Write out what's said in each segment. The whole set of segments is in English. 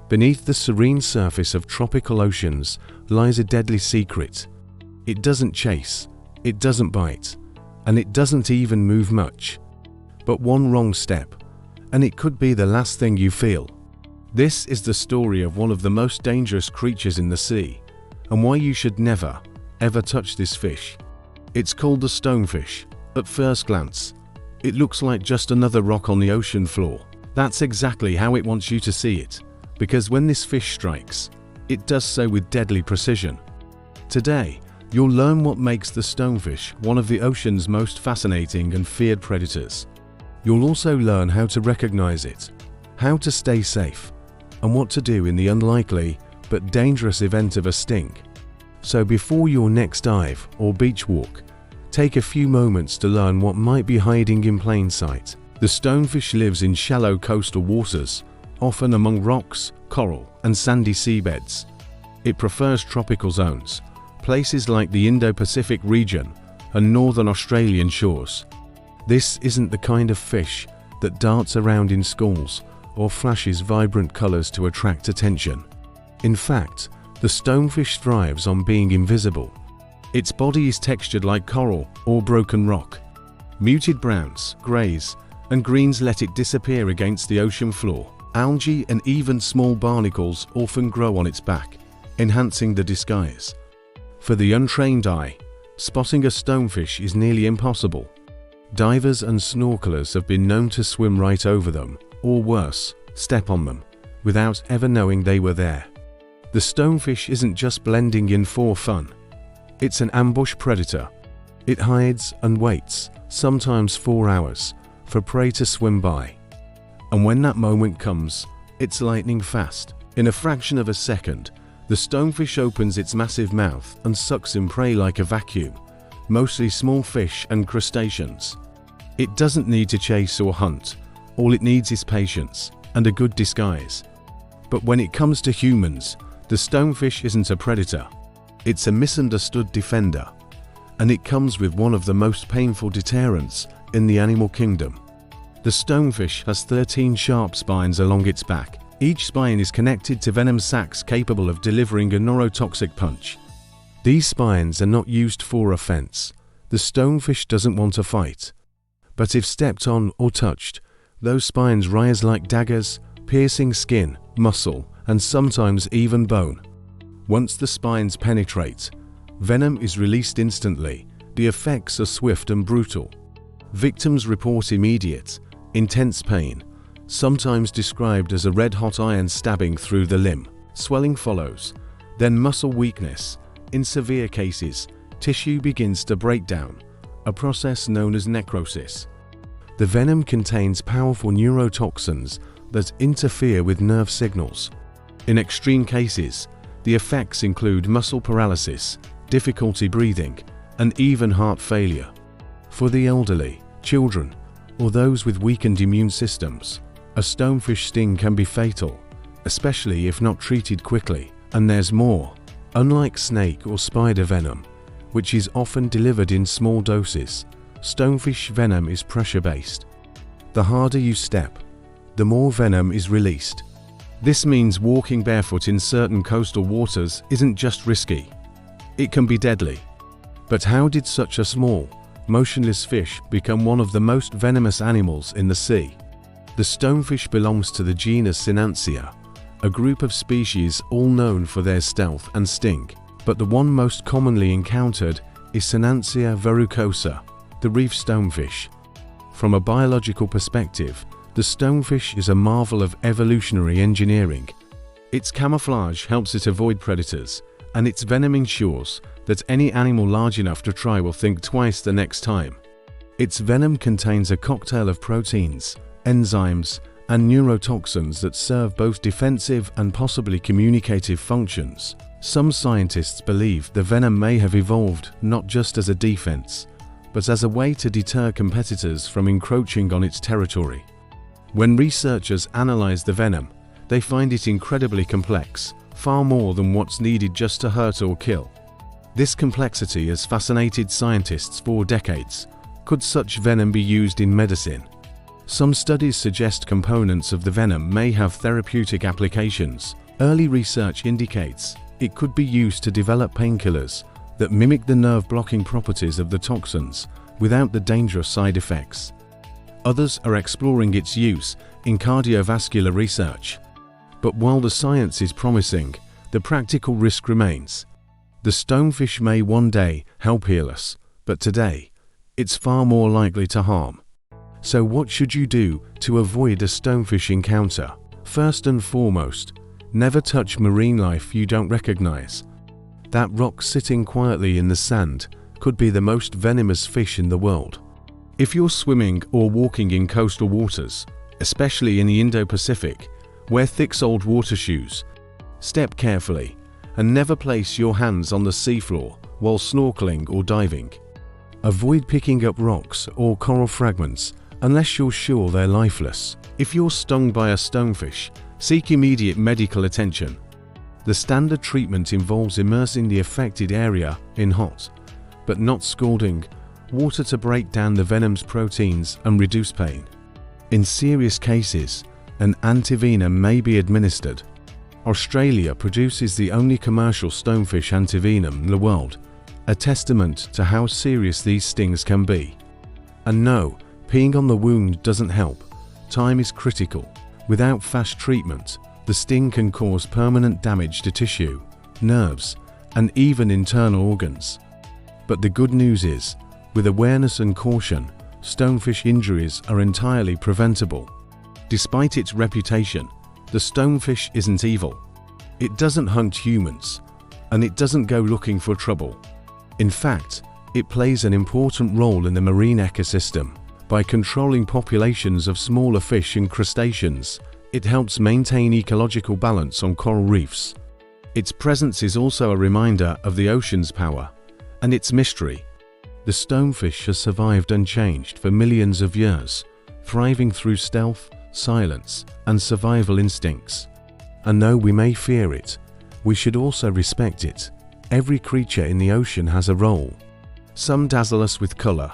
Beneath the serene surface of tropical oceans lies a deadly secret. It doesn't chase, it doesn't bite, and it doesn't even move much. But one wrong step, and it could be the last thing you feel. This is the story of one of the most dangerous creatures in the sea, and why you should never, ever touch this fish. It's called the stonefish. At first glance, it looks like just another rock on the ocean floor. That's exactly how it wants you to see it, because when this fish strikes, it does so with deadly precision. Today, you'll learn what makes the stonefish one of the ocean's most fascinating and feared predators. You'll also learn how to recognize it, how to stay safe, and what to do in the unlikely but dangerous event of a sting. So before your next dive or beach walk, take a few moments to learn what might be hiding in plain sight. The stonefish lives in shallow coastal waters, often among rocks, coral, and sandy seabeds. It prefers tropical zones, places like the Indo-Pacific region and northern Australian shores. This isn't the kind of fish that darts around in schools or flashes vibrant colors to attract attention. In fact, the stonefish thrives on being invisible. Its body is textured like coral or broken rock. Muted browns, greys, and greens let it disappear against the ocean floor. Algae and even small barnacles often grow on its back, enhancing the disguise. For the untrained eye, spotting a stonefish is nearly impossible. Divers and snorkelers have been known to swim right over them, or worse, step on them, without ever knowing they were there. The stonefish isn't just blending in for fun. It's an ambush predator. It hides and waits, sometimes for hours, for prey to swim by. And when that moment comes, it's lightning fast. In a fraction of a second, the stonefish opens its massive mouth and sucks in prey like a vacuum, mostly small fish and crustaceans. It doesn't need to chase or hunt. All it needs is patience and a good disguise. But when it comes to humans, the stonefish isn't a predator. It's a misunderstood defender, and it comes with one of the most painful deterrents in the animal kingdom. The stonefish has 13 sharp spines along its back. Each spine is connected to venom sacs capable of delivering a neurotoxic punch. These spines are not used for offense. The stonefish doesn't want to fight. But if stepped on or touched, those spines rise like daggers, piercing skin, muscle, and sometimes even bone. Once the spines penetrate, venom is released instantly. The effects are swift and brutal. Victims report immediate, intense pain, sometimes described as a red-hot iron stabbing through the limb. Swelling follows, then muscle weakness. In severe cases, tissue begins to break down, a process known as necrosis. The venom contains powerful neurotoxins that interfere with nerve signals. In extreme cases, the effects include muscle paralysis, difficulty breathing, and even heart failure. For the elderly, children, or those with weakened immune systems, a stonefish sting can be fatal, especially if not treated quickly. And there's more. Unlike snake or spider venom, which is often delivered in small doses, stonefish venom is pressure-based. The harder you step, the more venom is released. This means walking barefoot in certain coastal waters isn't just risky, it can be deadly. But how did such a small, motionless fish become one of the most venomous animals in the sea? The stonefish belongs to the genus Synanthia, a group of species all known for their stealth and sting. But the one most commonly encountered is Synanthia verrucosa, the reef stonefish. From a biological perspective, the stonefish is a marvel of evolutionary engineering. Its camouflage helps it avoid predators, and its venom ensures that any animal large enough to try will think twice the next time. Its venom contains a cocktail of proteins, enzymes, and neurotoxins that serve both defensive and possibly communicative functions. Some scientists believe the venom may have evolved not just as a defense, but as a way to deter competitors from encroaching on its territory. When researchers analyze the venom, they find it incredibly complex, far more than what's needed just to hurt or kill. This complexity has fascinated scientists for decades. Could such venom be used in medicine? Some studies suggest components of the venom may have therapeutic applications. Early research indicates it could be used to develop painkillers that mimic the nerve-blocking properties of the toxins without the dangerous side effects. Others are exploring its use in cardiovascular research. But while the science is promising, the practical risk remains. The stonefish may one day help heal us, but today, it's far more likely to harm. So what should you do to avoid a stonefish encounter? First and foremost, never touch marine life you don't recognize. That rock sitting quietly in the sand could be the most venomous fish in the world. If you're swimming or walking in coastal waters, especially in the Indo-Pacific, wear thick-soled water shoes. Step carefully and never place your hands on the seafloor while snorkeling or diving. Avoid picking up rocks or coral fragments unless you're sure they're lifeless. If you're stung by a stonefish, seek immediate medical attention. The standard treatment involves immersing the affected area in hot, but not scalding, water to break down the venom's proteins and reduce pain. In serious cases, an antivenom may be administered. Australia produces the only commercial stonefish antivenom in the world, a testament to how serious these stings can be. And no, peeing on the wound doesn't help. Time is critical. Without fast treatment, the sting can cause permanent damage to tissue, nerves, and even internal organs. But the good news is, with awareness and caution, stonefish injuries are entirely preventable. Despite its reputation, the stonefish isn't evil. It doesn't hunt humans, and it doesn't go looking for trouble. In fact, it plays an important role in the marine ecosystem. By controlling populations of smaller fish and crustaceans, it helps maintain ecological balance on coral reefs. Its presence is also a reminder of the ocean's power and its mystery. The stonefish has survived unchanged for millions of years, thriving through stealth, silence, and survival instincts. And though we may fear it, we should also respect it. Every creature in the ocean has a role. Some dazzle us with color,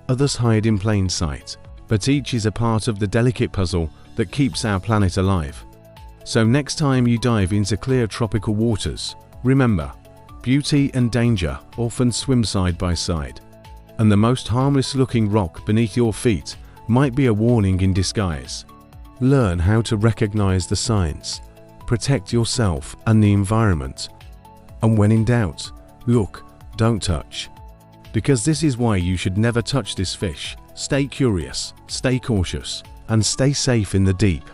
others hide in plain sight, but each is a part of the delicate puzzle that keeps our planet alive. So next time you dive into clear tropical waters, remember, beauty and danger often swim side by side, and the most harmless-looking rock beneath your feet might be a warning in disguise. Learn how to recognize the signs, protect yourself and the environment, and when in doubt, look, don't touch. Because this is why you should never touch this fish. Stay curious, stay cautious, and stay safe in the deep.